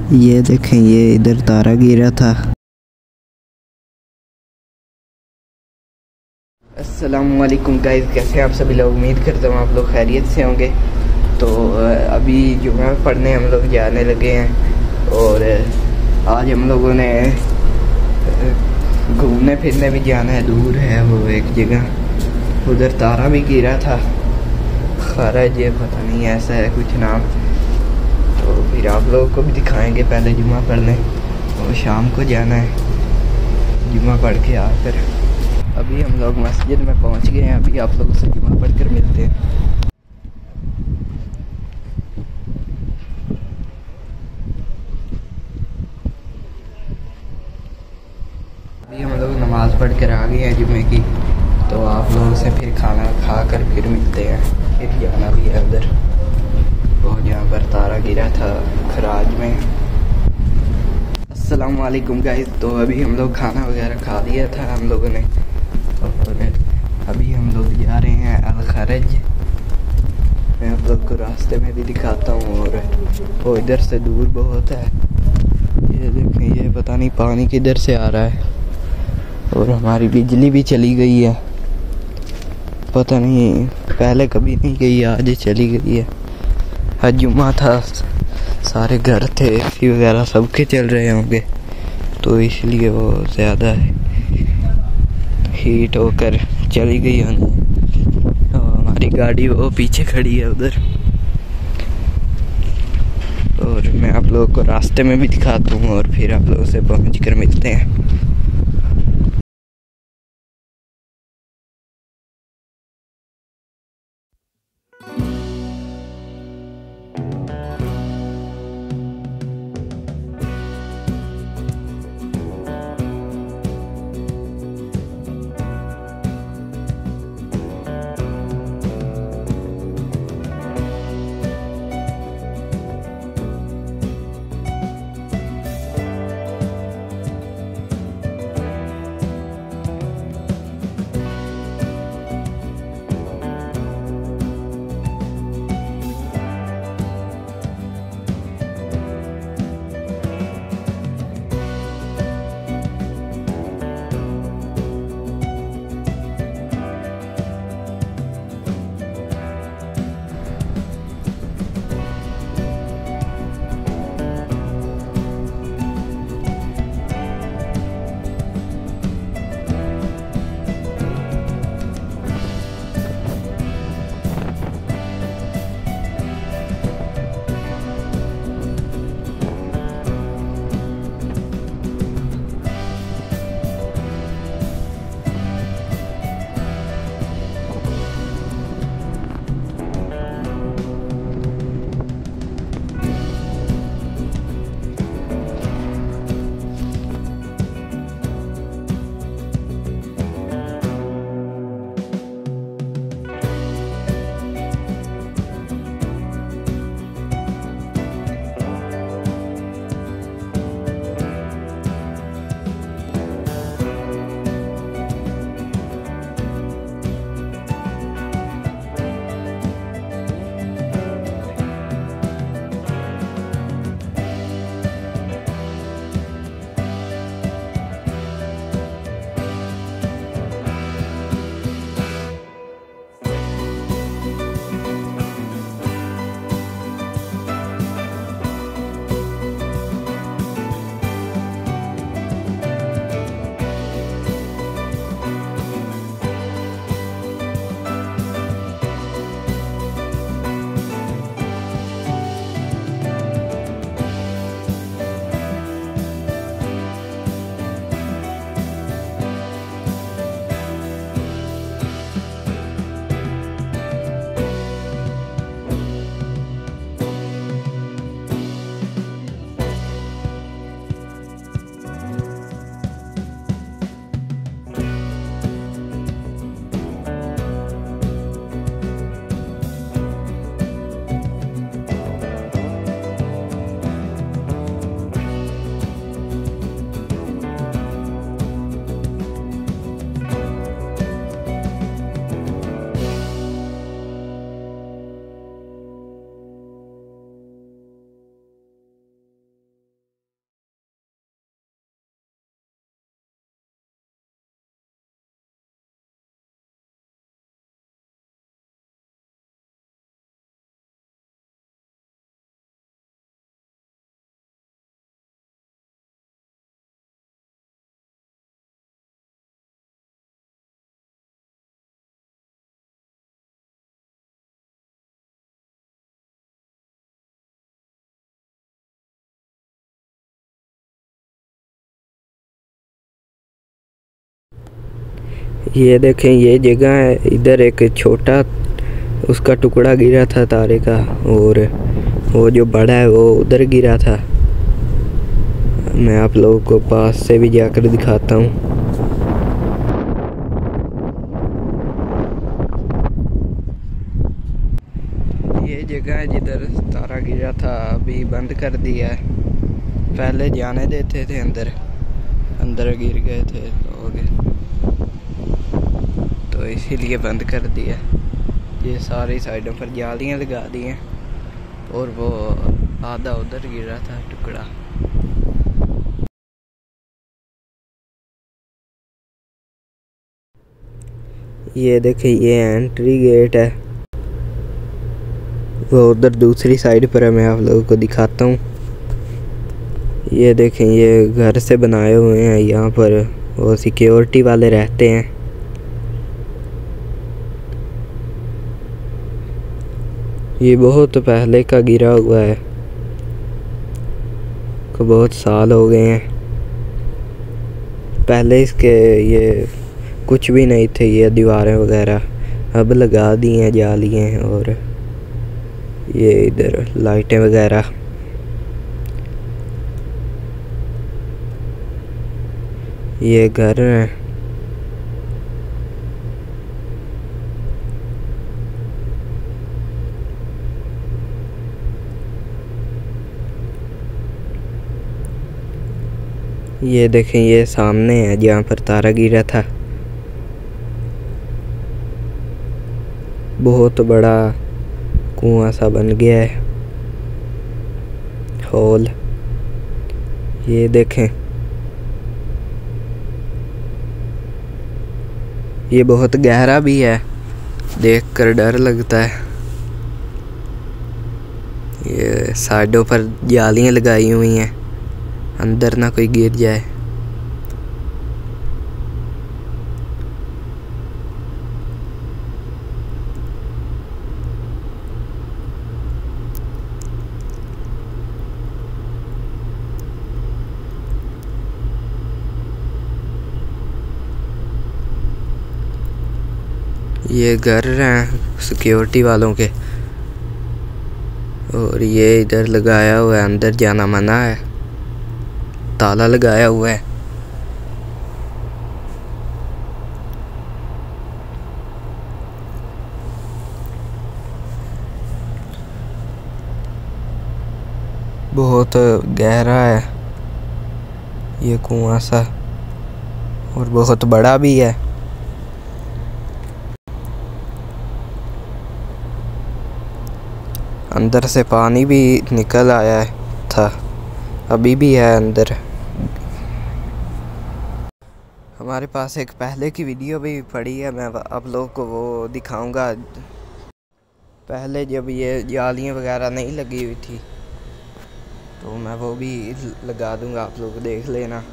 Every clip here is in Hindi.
ये देखें, ये इधर तारा गिरा था। अस्सलामुअलैकुम गाइस, कैसे हैं आप सभी लोग। उम्मीद करता हूँ आप लोग खैरियत से होंगे। तो अभी जुमा पढ़ने हम लोग जाने लगे हैं और आज हम लोगों ने घूमने फिरने भी जाना है। दूर है वो एक जगह, उधर तारा भी गिरा था। खरज ये पता नहीं ऐसा है कुछ नाम। तो फिर आप लोगों को भी दिखाएंगे। पहले जुमा पढ़ने और शाम को जाना है जुमा पढ़ के आकर। अभी हम लोग मस्जिद में पहुंच गए हैं। अभी आप लोगों से जुमा पढ़ कर मिलते हैं। अभी हम लोग नमाज़ पढ़ कर आ गए हैं जुमे की। तो आप लोगों से फिर खाना खा कर फिर मिलते हैं। फिर जाना भी है उधर, वो जहाँ पर तारा गिरा था खराज में। अस्सलाम वालेकुम गाइस। तो अभी हम लोग खाना वगैरह खा लिया था हम लोगों ने और अभी हम लोग जा रहे हैं अल खरज। मैं आप लोग को रास्ते में भी दिखाता हूँ और वो इधर से दूर बहुत है। ये देखें, ये पता नहीं पानी किधर से आ रहा है। और हमारी बिजली भी चली गई है, पता नहीं पहले कभी नहीं गई, आज चली गई है। आज जुम्मा था, सारे घर थे, एसी वगैरह सबके चल रहे होंगे तो इसलिए वो ज़्यादा हीट होकर चली गई होनी। तो हमारी गाड़ी वो पीछे खड़ी है उधर। और मैं आप लोगों को रास्ते में भी दिखाता हूँ और फिर आप लोगों से पहुँच कर मिलते हैं। ये देखें, ये जगह है, इधर एक छोटा उसका टुकड़ा गिरा था तारे का, और वो जो बड़ा है वो उधर गिरा था। मैं आप लोगों को पास से भी जाकर दिखाता हूँ। ये जगह है जिधर तारा गिरा था, अभी बंद कर दिया है। पहले जाने देते थे, अंदर गिर गए थे लोग, तो इसीलिए बंद कर दिया। ये सारी साइडों पर जालियां लगा दी हैं, और वो आधा उधर गिरा था टुकड़ा। ये देखिए, ये एंट्री गेट है, वो उधर दूसरी साइड पर है। मैं आप लोगों को दिखाता हूँ। ये देखें, ये घर से बनाए हुए हैं, यहाँ पर वो सिक्योरिटी वाले रहते हैं। ये बहुत पहले का गिरा हुआ है, को बहुत साल हो गए हैं। पहले इसके ये कुछ भी नहीं थे, ये दीवारें वगैरह, अब लगा दी हैं जालियाँ, और ये इधर लाइटें वगैरह। ये घर है। ये देखें, ये सामने है जहाँ पर तारा गिरा था। बहुत बड़ा कुआं सा बन गया है, होल। ये देखें, ये बहुत गहरा भी है, देखकर डर लगता है। ये साइडों पर जालियां लगाई हुई हैं, अंदर ना कोई गिर जाए। ये घर हैं सिक्योरिटी वालों के, और ये इधर लगाया हुआ है, अंदर जाना मना है, ताला लगाया हुआ है। बहुत गहरा है ये कुआं सा, और बहुत बड़ा भी है। अंदर से पानी भी निकल आया था, अभी भी है अंदर। हमारे पास एक पहले की वीडियो भी पड़ी है, मैं आप लोगों को वो दिखाऊंगा। पहले जब ये जालियाँ वगैरह नहीं लगी हुई थी, तो मैं वो भी लगा दूंगा, आप लोग देख लेना।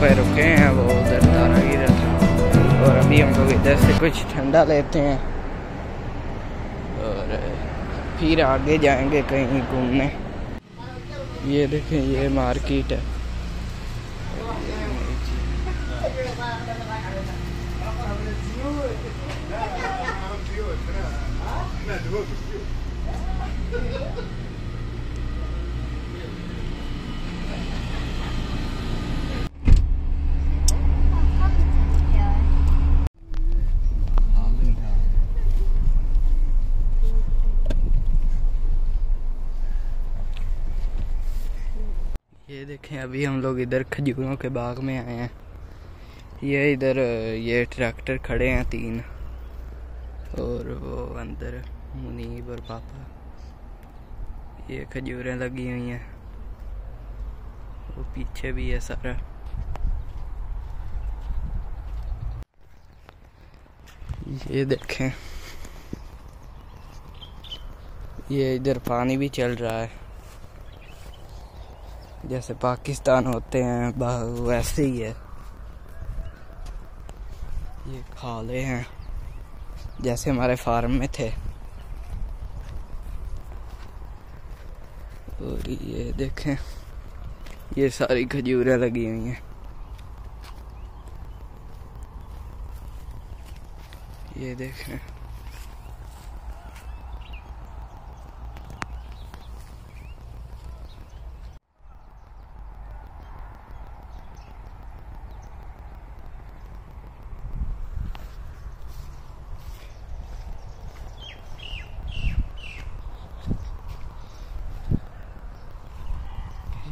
रुके हैं, वो उधर तारा गिरा था, और अभी हम लोग इधर से कुछ ठंडा लेते हैं और फिर आगे जाएंगे कहीं घूमने। ये देखें, ये मार्केट है। देखें अभी हम लोग इधर खजूरों के बाग में आए हैं। ये इधर ये ट्रैक्टर खड़े हैं 3 और वो अंदर मुनीब और पापा। ये खजूरें लगी हुई हैं, वो पीछे भी है सारा। ये देखें ये इधर पानी भी चल रहा है, जैसे पाकिस्तान होते हैं वैसे ही है। ये खाले हैं जैसे हमारे फार्म में थे। और ये देखें ये सारी खजूरें लगी हुई हैं। ये देखें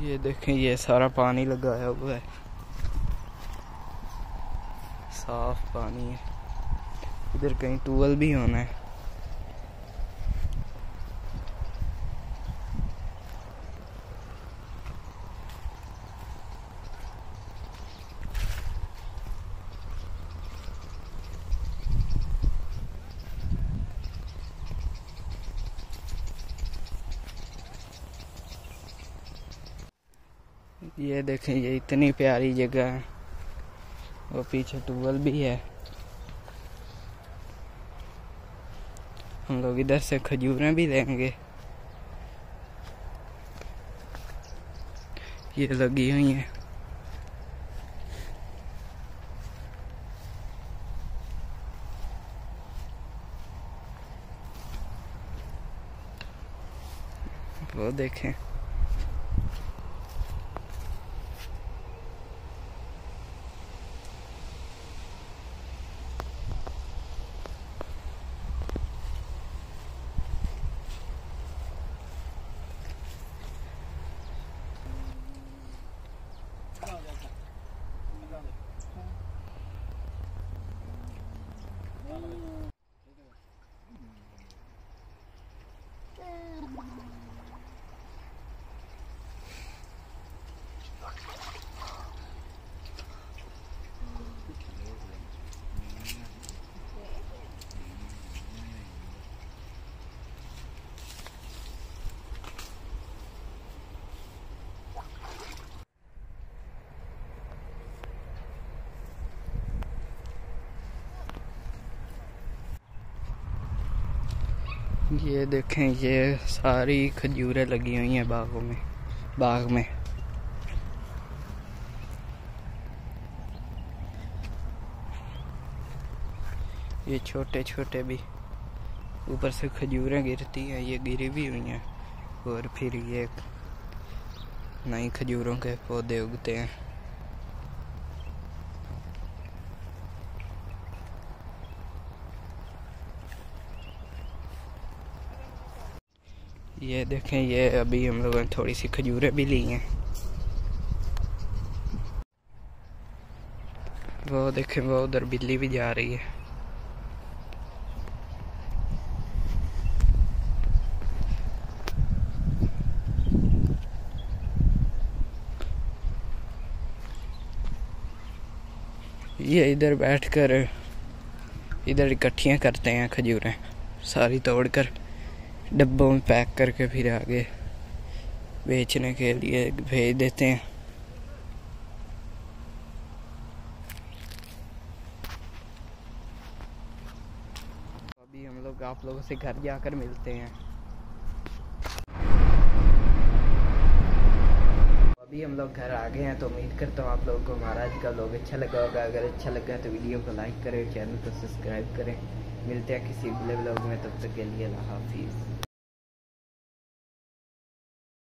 ये देखें ये सारा पानी लगाया हुआ है, साफ पानी है। इधर कहीं ट्यूबवेल भी होना है। ये देखें ये इतनी प्यारी जगह है, वो पीछे ट्यूबवेल भी है। हम लोग इधर से खजूरें भी लेंगे। ये लगी हुई हैं। वो देखें ये देखें ये सारी खजूरें लगी हुई हैं बाग में। ये छोटे छोटे भी ऊपर से खजूरें गिरती हैं, ये गिरी भी हुई हैं और फिर ये नई खजूरों के पौधे उगते हैं। ये देखें ये अभी हम लोगों ने थोड़ी सी खजूरें भी ली हैं। वो देखें वो उधर बिल्ली भी जा रही है। ये इधर बैठकर इधर इकट्ठियाँ करते हैं खजूरें, सारी तोड़कर डब्बों में पैक करके फिर आगे बेचने के लिए भेज देते हैं। अभी हम लोग आप लोगों से घर जाकर मिलते हैं। अभी हम लोग घर आ गए हैं, तो उम्मीद करता हूँ आप लोगों को हमारा आज का व्लॉग अच्छा लगा होगा। अगर अच्छा लगा तो वीडियो को लाइक करें, चैनल को सब्सक्राइब करें। मिलते हैं किसी अगले व्लॉग में, तब तक के लिए अल्लाह हाफिज़।